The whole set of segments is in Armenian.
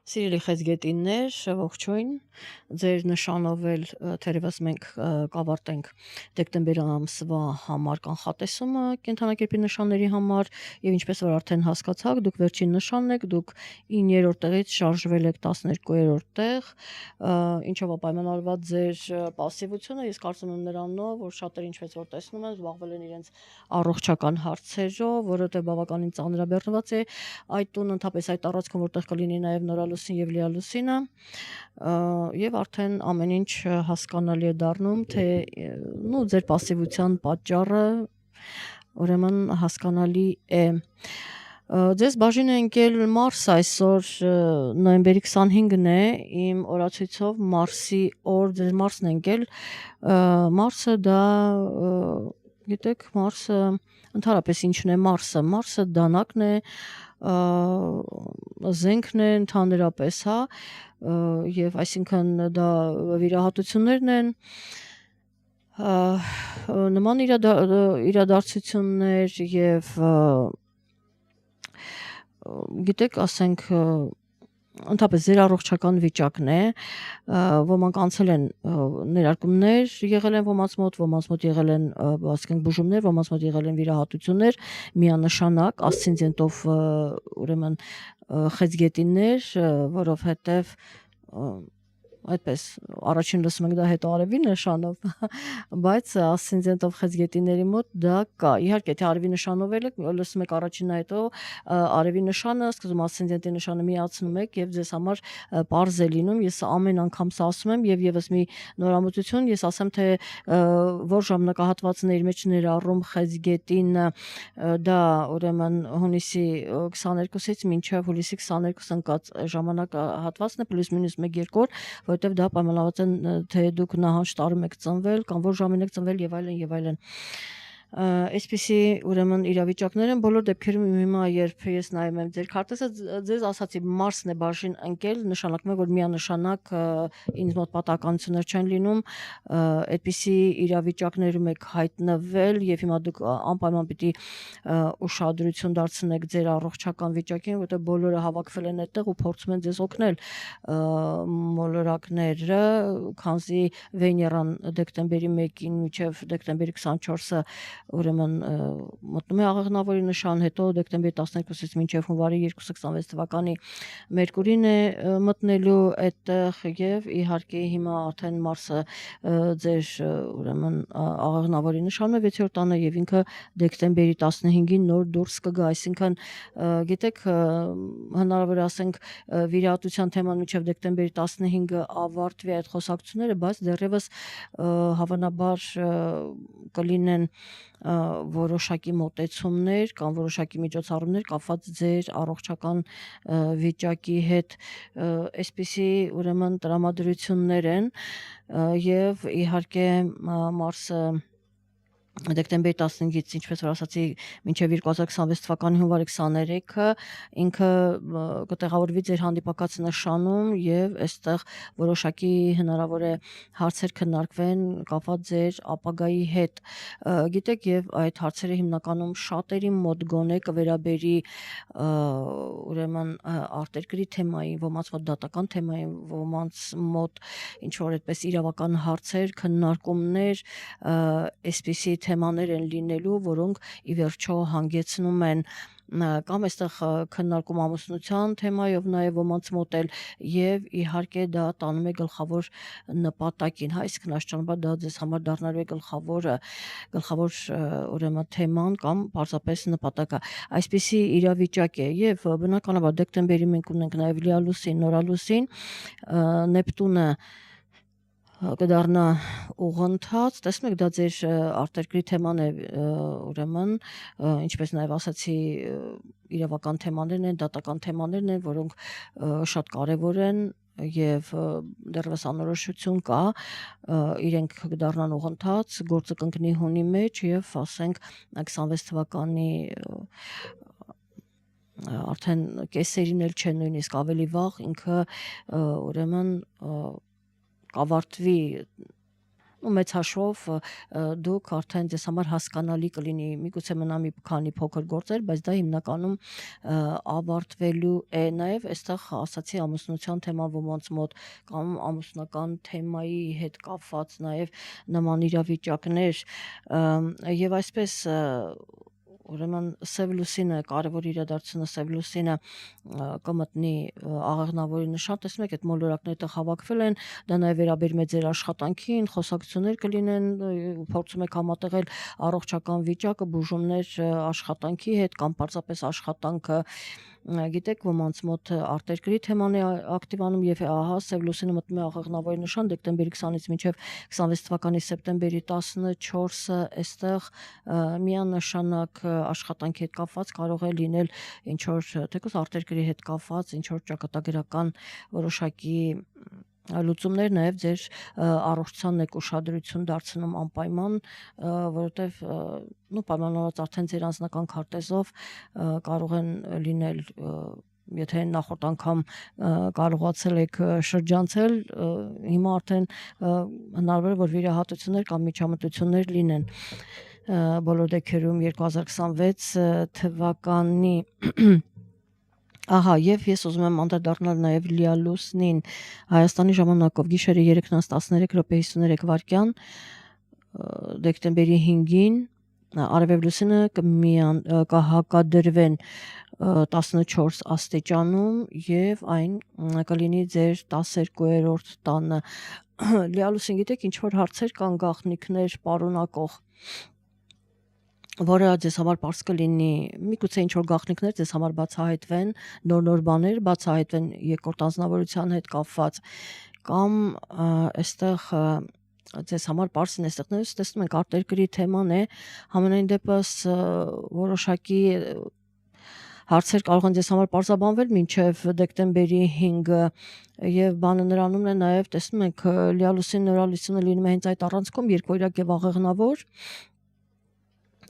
Սիրելի խեցգետիններ, ողջույն, ձեր նշանով էլ թերևս մենք կավարտենք դեկտեմբեր ամսվա համար կանխատեսումը կենթանակերպի նշանների համար եւ ինչպես որ արդեն հասկացաք, դուք վերջին նշանն եք, դուք 9-րդ տեղից շարժվել եք 12-րդ տեղ, ինչով է պայմանավորված ձեր պասիվությունը, ես կարծում եմ նրանով, որ շատերը ինչպես որ տեսնում են, զբաղվել են իրենց առողջական հարցերով, որովհետեւ բավականին ծանրաբեռնված է այդ տուն ընդհանրապես այդ առածքում որտեղ կլինի նաև նորալուսին եւ լիալուսինը եւ արդեն ամեն ինչ հասկանալի է դառնում թե ձեր пассивության պատճառը ուրեմն հասկանալի է Ձեզ բաժին է ընկել Մարս այսօր նոյեմբերի 25-ն է իմ օրացույցով Մարսի օր ձեզ Մարսն է ընկել Մարսը դա գիտեք Մարսը ընդհանրապես ինչն է Մարսը դանակն է զենքն է ընդհանրապես, հա, եւ այսինքն դա վիրահատություններն են նման իրադարձություններ եւ գիտեք, ասենք ընդհանրապես ձեր առողջական վիճակն է ոմանք անցել են ներարկումներ եղել են ոմանց մոտ եղել են ասենք բուժումներ ոմանց մոտ եղել են վիրահատություններ միանշանակ ասցենտով ուրեմն խեցգետիններ որովհետև այդպես առաջին լսում ենք դա հետո արևի նշանով բայց ասցենտով խեցգետիների մոտ դա կա իհարկե թե արևի նշանով էլ լսում եք առաջինը հետո արևի նշանը սկզբում ասցենտի նշանը միացնում եք եւ ձեզ համար պարզ է լինում ես ամեն անգամ սա ասում եմ եւ եւս մի նորամուծություն ես ասեմ թե որ ժամանակահատվածն է իր մեջ ներառում խեցգետին դա ուրեմն հունիսի 22-ից մինչև հուլիսի 22 ընկած ժամանակահատվածն է պլյուս մինուս 1-2 օր որտեվ դա պայմանավորված է թե դուք նահանջ տարում եք ծնվել կամ որ ժամին եք ծնվել եւ այլն այսպիսի ուրեմն իրավիճակներ են բոլոր դեպքերում հիմա երբ ես նայում եմ ձեր քարտեզը ձեզ ասացի Մարսն է բաժին ընկել նշանակում է որ միանշանակ ինձ մոտ պատահականություններ չեն լինում այդպիսի իրավիճակներում եք հայտնվել եւ հիմա դուք անպայման պիտի ուշադրություն դարձնեք ձեր առողջական վիճակին որտեղ բոլորը հավաքվել են այդտեղ ու փորձում են ձեզ օգնել մոլորակները քանզի Վեներան դեկտեմբերի 1-ին մինչև դեկտեմբերի 24-ը ուրեմն մտնում է աղեղնավորի նշան, հետո դեկտեմբերի 12-ից մինչև հունվարի 2-26 թվականի Մերկուրին է մտնելու այդտեղ եւ իհարկե հիմա արդեն Մարսը ձեր ուրեմն աղեղնավորի նշանում է 6-րդ տանը եւ ինքը դեկտեմբերի 15-ին նոր դուրս կգա, այսինքն գիտեք հնարավոր է ասենք վիրահատության թեման մինչև դեկտեմբերի 15-ը ավարտվի այդ խոսակցությունները, բայց դեռևս հավանաբար կլինեն որոշակի մոտեցումներ կամ որոշակի միջոցառումներ կապված ձեր առողջական վիճակի հետ այսպիսի ուրեմն տրամադրություններ են եւ իհարկե Մարսը դեկտեմբերի 15-ից ինչպես որ ասացի մինչև 2026 թվականի հունվարի 23-ը ինքը կտեղավորվի ձեր հանդիպակաց նշանում եւ այստեղ որոշակի հնարավոր է հարցեր քննարկվեն կապված ձեր ապագայի հետ գիտեք եւ այդ հարցերը հիմնականում շատերի մոտ գոնե կվերաբերի ուրեմն արտերկրի թեմային ոմանց մոտ դատական թեմային ոմանց մոտ ինչ որ այդպես իրավական հարցեր քննարկումներ այսպիսի թեմաներ են լինելու, որոնք ի վերջո հանգեցնում են կամ այստեղ քննարկում ամուսնության թեմայով նաև ոմանց մոտ էլ եւ իհարկե դա տանում է գլխավոր նպատակին, հա, իսկ հնարավորաբար դա ձեզ համար դառնալու է գլխավոր ուրեմն թեման կամ պարզապես նպատակը։ Այսպիսի իրավիճակ է եւ բնականաբար դեկտեմբերի մենք ունենք նաև լիալուսին, նորալուսին, Նեպտունը կդառնա ուղղընթաց, տեսնում եք դա ձեր արտերկրի թեման է ուրեմն, ինչպես նաև ասացի իրավական թեմաներն են, դատական թեմաներն են, որոնք շատ կարևոր են եւ դեռևս անորոշություն կա, իրենք կդառնան ուղղընթաց, գործը կընկնի հունի մեջ եւ ասենք 26 թվականի արդեն կեսերին էլ չէ նույնիսկ ավելի վաղ ինքը ուրեմն կավարտվի ու մեծ հաշվով դուք արդեն ձեզ համար հասկանալի կլինի, միգուցե մնա մի քանի փոքր գործեր, բայց դա հիմնականում ավարտվելու է, նաև այստեղ ասացի ամուսնության թեման ոմանց մոտ կամ ամուսնական թեմայի հետ կապված նաև նման իրավիճակներ եւ այսպես ուրեմն սև լուսինը, կարևոր իրադարձությունը սև լուսինը կմտնի աղեղնավորի նշան, տեսնում եք, այդ մոլորակները տեղ հավաքվել են, դա նաև վերաբերում է ձեր աշխատանքին, խոսակցություններ կլինեն, փորձում եք համատեղել առողջական վիճակը, բուժումներ աշխատանքի հետ կամ պարզապես աշխատանքը, գիտեք, ոմանց մոտ արտերկրի թեման է ակտիվանում եւ ահա սև լուսինը մտնում է աղեղնավորի նշան դեկտեմբերի 20-ից մինչեւ 26 թվականի սեպտեմբերի 14-ը այստեղ միանշանակ աշխատանքի հետ կապված կարող է լինել ինչ որ թեկուզ արտերկրի հետ կապված ինչ որ ճակատագրական որոշակի լուծումներ նաև ձեր առողջությանն եք ուշադրություն դարձնում անպայման, որովհետև պայմանավորված արդեն ձեր անձնական քարտեզով կարող են լինել եթե նախորդ անգամ կարողացել եք շրջանցել, հիմա արդեն հնարավոր է որ վիրահատություններ կամ միջամտություններ լինեն բոլոր դեպքերում 2026 թվականի Ահա, եւ ես ուզում եմ անդրադառնալ նաեւ Լիա Լուսնին Հայաստանի ժամանակով գիշերը 3:13:53 դեկտեմբերի 5-ին Արևև լուսինը կհակադրվեն 14 աստիճանում եւ այն կլինի ձեր 12-րդ տանը։ Լիա Լուսին, գիտեք, ինչ որ հարցեր կան գաղտնիքներ պարունակող որը ձեզ համար պարզ կլինի, միգուցե ինչ որ գաղտնիքներ ձեզ համար բացահայտվեն, նոր բաներ բացահայտվեն երկրորդ անձնավորության հետ կապված կամ այստեղ ձեզ համար պարզ են այստեղներս տեսնում ենք արտերկրի թեման է, համենայն դեպս որոշակի հարցեր կարող են ձեզ համար պարզաբանվել մինչև դեկտեմբերի 5-ը եւ բանը նրանումն է նաեւ տեսնում ենք Լիա Լուսին նորալուսինը լինում է հենց այդ առանցքում երկվորյակ եւ աղեղնավոր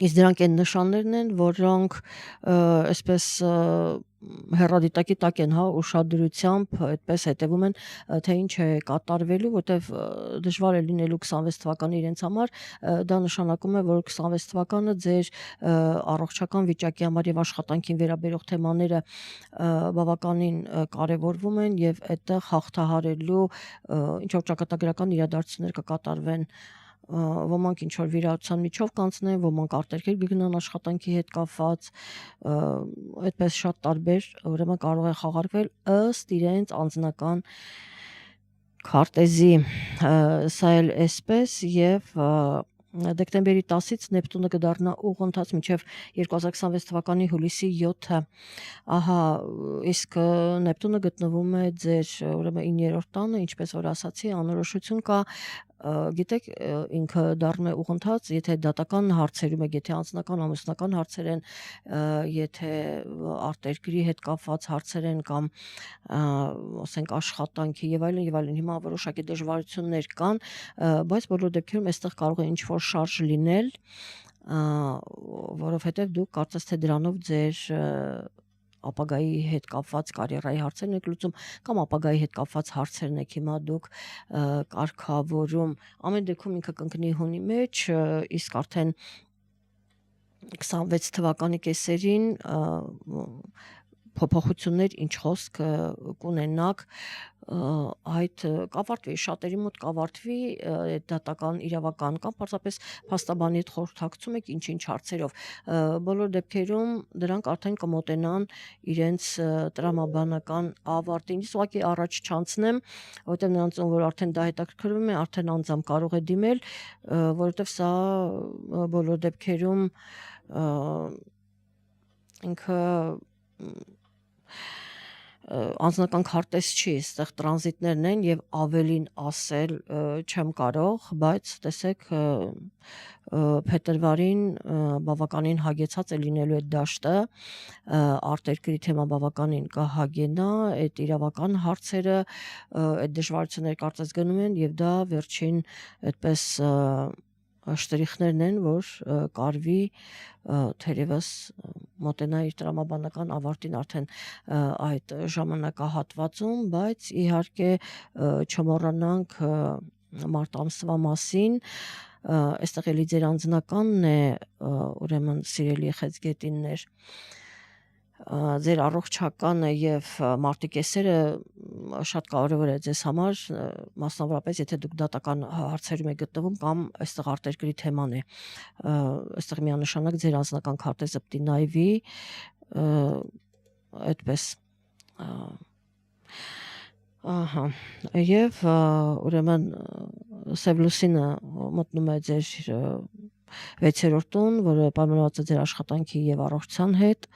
Իսկ դրանք այն նշաններն են, որոնք այսպես հեռադիտակի տակ են, հա, ուշադրությամբ այդպես հետևում են, թե ինչ է կատարվելու, որտեվ դժվար է լինելու 26 թվականը իրենց համար, դա նշանակում է, որ 26 թվականը ձեր առողջական վիճակի համար եւ աշխատանքին վերաբերող թեմաները բավականին կարևորվում են եւ այդտեղ հաղթահարելու ինչ որ ճակատագրական իրադարձություններ կկատարվեն ոմանք ինչ որ վիրահատության միջով կանցնեն, ոմանք արտերկիր կգնան աշխատանքի հետ կապված, այդպես շատ տարբեր, ուրեմն կարող է խաղարկվել ըստ իրենց անձնական քարտեզի, սա էլ այսպես եւ դեկտեմբերի 10-ից Նեպտունը կդառնա ուղղընթաց մինչև 2026 թվականի հուլիսի 7-ը։ Ահա, իսկ Նեպտունը գտնվում է ձեր ուրեմն 9-րդ տանը, ինչպես որ ասացի, անորոշություն կա, գիտեք, ինքը դառնում է ուղղընթաց, եթե դատական հարցերում եք, եթե անձնական ամուսնական հարցեր են, եթե արտերկրի հետ կապված հարցեր են կամ ասենք աշխատանքի եւ այլն, հիմա որոշակի դժվարություններ կան, բայց բոլոր դեպքերում այստեղ կարող է ինչ որ շարժ լինել, որովհետեւ դուք կարծես թե դրանով ձեր ապագայի հետ կապված կարիերայի հարցերն եք լուծում կամ ապագայի հետ կապված հարցերն եք հիմա դուք կարգավորում ամեն դեպքում ինքը կընկնի հունի մեջ իսկ արդեն 26 թվականի կեսերին փոփոխություններ ինչ խոսք կունենաք այդ կավարտվի շատերի մոտ կավարտվի դատական իրավական կամ պարզապես փաստաբանի հետ խորհրդակցում եք ինչ-ինչ հարցերով բոլոր դեպքերում դրանք արդեն կմոտենան իրենց տրամաբանական ավարտին իսկ ուղղակի առաջ չանցնեմ որովհետև նրանց որ արդեն դա հետաքրքրվում է արդեն անձամբ կարող է դիմել որովհետև սա բոլոր դեպքերում ինքը անձնական քարտեզ չի, այստեղ տրանզիտներն են եւ ավելին ասել չեմ կարող, բայց տեսեք փետրվարին բավականին հագեցած է լինելու այդ դաշտը, արտերկրի թեման բավականին կհագենա, այդ իրավական հարցերը, այդ դժվարությունները կարծես գնում են եւ դա վերջին այդպես շտրիխներն են, որ կարվի թերևս մոտենա իր տրամաբանական ավարտին արդեն այդ ժամանակահատվածում, բայց իհարկե չմոռանանք մարտ ամսվա մասին, այստեղ էլի ձեր անձնականն է, ուրեմն սիրելի խեցգետիններ, ձեր առողջականը եւ մարտի կեսերը շատ կարևոր է ձեզ համար, մասնավորապես եթե դուք դատական հարցերում եք գտնվում կամ այստեղ արտերկրի թեման է, այստեղ միանշանակ ձեր անձնական քարտեզը պետք է նայվի, այդպես ահա եւ ուրեմն սև լուսինը մտնում է ձեր 6-րդ տուն, որը պայմանավորված է ձեր աշխատանքի եւ առողջության հետ,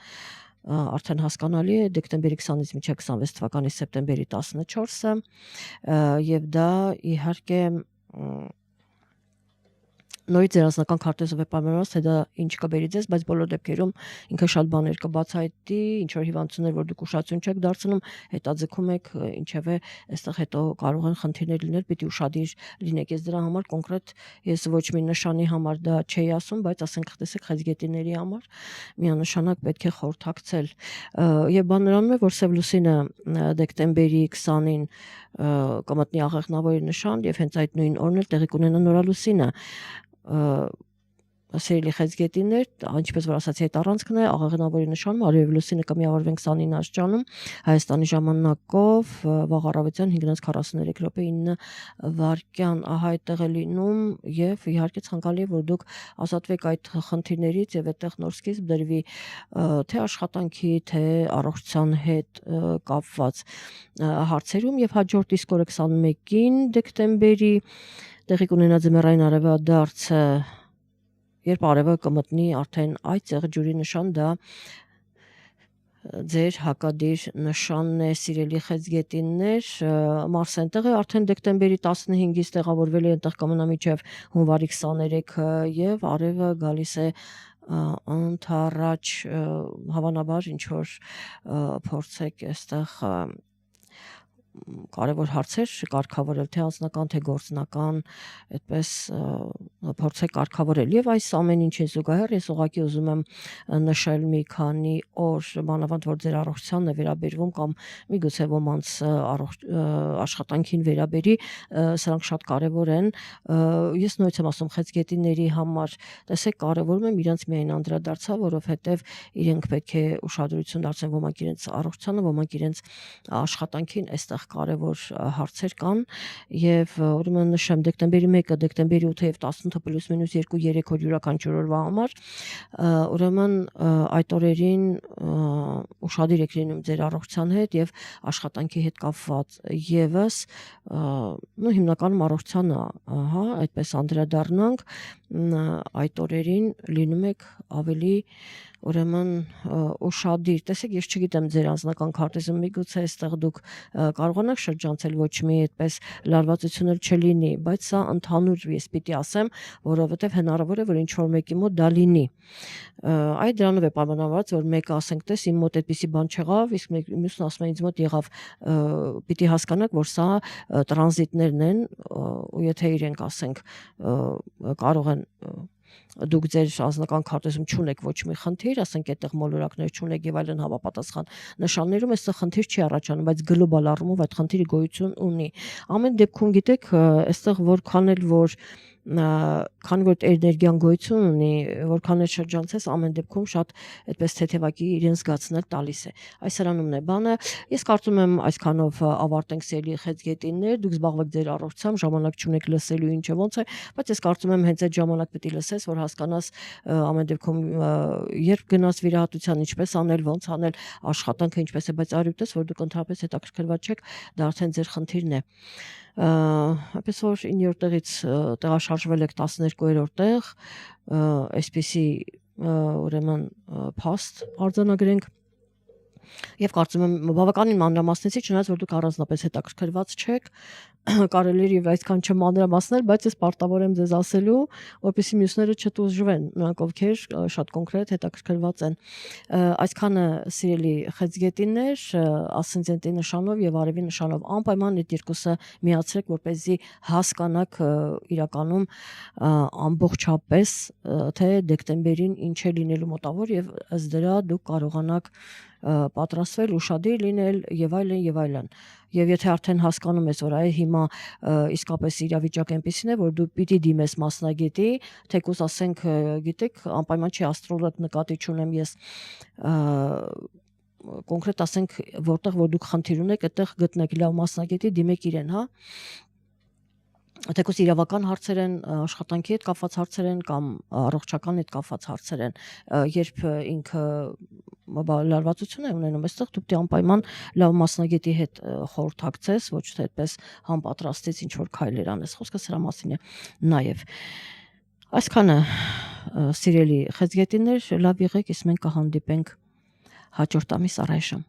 արդեն հասկանալի է դեկտեմբերի 20-ից մինչև 26 թվականի սեպտեմբերի 14-ը եւ դա իհարկե նորից ձեր անձնական քարտեզով է պայմանավորված, թե դա ինչ կբերի ձեզ, բայց բոլոր դեպքերում ինքը շատ բաներ կբացահայտի, ինչ որ հիվանդություններ, որ դուք ուշադրություն չեք դարձնում, հետաձգում եք, ինչևէ, այստեղ հետո կարող են խնդիրներ լինել, պիտի ուշադիր լինեք։ Ես դրա համար կոնկրետ ես ոչ մի նշանի համար դա չէի ասում, բայց ասենք տեսեք խեցգետիների համար միանշանակ պետք է խորհրդակցել։ Եվ բան նրանում է, որ սև լուսինը դեկտեմբերի 20-ին կմտնի աղեղնավորի նշան եւ հենց այդ նույն օրն էլ տեղի կունենա նորալուսինը, սիրելի խեցգետիններ, ինչպես որ ասացի, այդ առանցքն է աղեղնավորի նշանում, արևի լուսինը կմիավորվեն 29 աստիճանում Հայաստանի ժամանակով վաղ առավոտյան 5:43 րոպե 9 վայրկյան, ահա այդտեղ է լինում եւ իհարկե ցանկալի է, որ դուք ազատվեք այդ խնդիրներից եւ այդտեղ նոր սկիզբ դրվի թե աշխատանքի, թե առողջության հետ կապված հարցերում եւ հաջորդ իսկ օրը 21-ին դեկտեմբերի տեղի կունենա ձմեռային արևադարձը, երբ արևը կմտնի արդեն այդ ցեղը ջուրի նշան, դա ձեր հակադիր նշանն է, սիրելի խեցգետիններ, Մարսը այնտեղ է արդեն դեկտեմբերի 15-ից տեղավորվել է, այնտեղ կմնա մինչև հունվարի 23-ը եւ արևը գալիս է ընդառաջ, հավանաբար ինչ որ փորձեք այստեղ կարևոր հարցեր կարգավորել, թե անձնական, թե գործնական, այդպես փորձեք կարգավորել եւ այս ամեն ինչի զուգահեռ ես ուղղակի ուզում եմ նշել մի քանի օր, մանավանդ որ ձեր առողջությանն է վերաբերվում կամ միգուցե ոմանց աշխատանքին վերաբերի, սրանք շատ կարևոր են։ Ես նույնիսկ եմ ասում խեցգետիների համար, տեսեք, կարևորում եմ իրենց միայն անդրադարձալ, որովհետեւ իրենք պետք է ուշադրություն դարձնեն ոմանք իրենց առողջությանը, ոմանք իրենց աշխատանքին, այստեղ կարևոր հարցեր կան եւ ուրեմն նշեմ դեկտեմբերի 1-ը, դեկտեմբերի 8-ը եւ 18-ը +-2-3 օր յուրաքանչյուր օրվա համար, ուրեմն այդ օրերին ուշադիր եք լինում ձեր առողջության հետ եւ աշխատանքի հետ կապված եւս, հիմնականում առողջությանը, ահա, այդպես անդրադառնանք, այդ օրերին լինում եք ավելի ուրեմն ուշադիր, տեսեք, ես չգիտեմ ձեր անձնական քարտեզում միգուցե այստեղ դուք կարողանաք շրջանցել, ոչ մի այդպես լարվածություն էլ չլինի, բայց սա ընդհանուր ես պիտի ասեմ, որովհետև հնարավոր է, որ ինչ որ մեկի մոտ դա լինի։ Այդ դրանով է պայմանավորված, որ մեկը ասենք, տես իմ մոտ այդպիսի բան չեղավ, իսկ մյուսն ասում է ինձ մոտ եղավ, պիտի հասկանաք, որ սա տրանզիտներն են, ու եթե իրենք ասենք կարող են դուք ձեր անձնական քարտեզում չունեք ոչ մի խնդիր, ասենք այդտեղ մոլորակներ չունեք եւ այլն հավապատասխան նշաններում այստեղ խնդիր չի առաջանում, բայց գլոբալ առումով այդ խնդիրը գոյություն ունի։ Ամեն դեպքում գիտեք, այստեղ որքան էլ որ քանի որ էներգիան գոյություն ունի, որքան էլ շրջանցես, ամեն դեպքում շատ այդպես թեթևակի իրեն զգացնել տալիս է։ Այս հրանումն է բանը։ Ես կարծում եմ այսքանով ավարտենք սերի խեցգետիններ, դուք զբաղվեք ձեր առողջությամբ, ժամանակ չունեք լսելու ինչը ոնց է, բայց ես կարծում եմ հենց այդ ժամանակ պետք է լսես, որ հասկանաս ամեն դեպքում երբ գնաս վիրահատության, ինչպես անել, ոնց անել, աշխատանքը ինչպես է, բայց արյուտես, որ դուք ընդհանրապես հետաքրքրված չեք, դա արդեն ձեր խնդիրն է։ Այնպես որ 9-րդ տեղից տեղաշարժվել եք 12-րդ տեղ, այսպիսի ուրեմն փաստ արձանագրենք եւ կարծում եմ բավականին մանրամասնեցի, չնայած որ դուք առանձնապես հետաքրքրված չեք, կարելի է եւ այսքան չմանրամասնել, բայց ես պարտավոր եմ ձեզ ասելու, որպեսզի մյուսները չտուժվեն, նրանք ովքեր շատ կոնկրետ հետաքրքրված են։ Այսքանը սիրելի խեցգետիններ, ասցենդենտի նշանով եւ արևի նշանով անպայման այդ երկուսը միացրեք, որպեսզի հասկանաք իրականում ամբողջապես թե դեկտեմբերին ինչ է լինելու մոտավոր եւ ըստ դրա դուք կարողանաք պատրաստվել, ուշադիր լինել եւ այլն եւ այլն։ Եվ եթե արդեն հասկանում ես, որ այ հիմա իսկապես իրավիճակը այնպեսին է, որ դու պիտի դիմես մասնագետի, թեկուզ ասենք, գիտեք, անպայման չի աստրոլոգ նկատի չունեմ ես, կոնկրետ ասենք, որտեղ որ դուք խնդիր ունեք, այդտեղ գտնեք լավ մասնագետի, դիմեք իրեն, հա։ Թեկուզ իրավական հարցեր են, աշխատանքի հետ կապված հարցեր են կամ առողջական հետ կապված հարցեր են, երբ ինքը լարվածություն է ունենում, այստեղ դու պետք է անպայման լավ մասնագետի հետ խորհրդակցես, ոչ թե այդպես համապատրաստից ինչ որ քայլեր անես, խոսքը սրա մասին է նաև։ Այսքանը սիրելի խեցգետիներ, լավ եղեք, իսկ մենք կհանդիպենք հաջորդ ամիս առայժմ։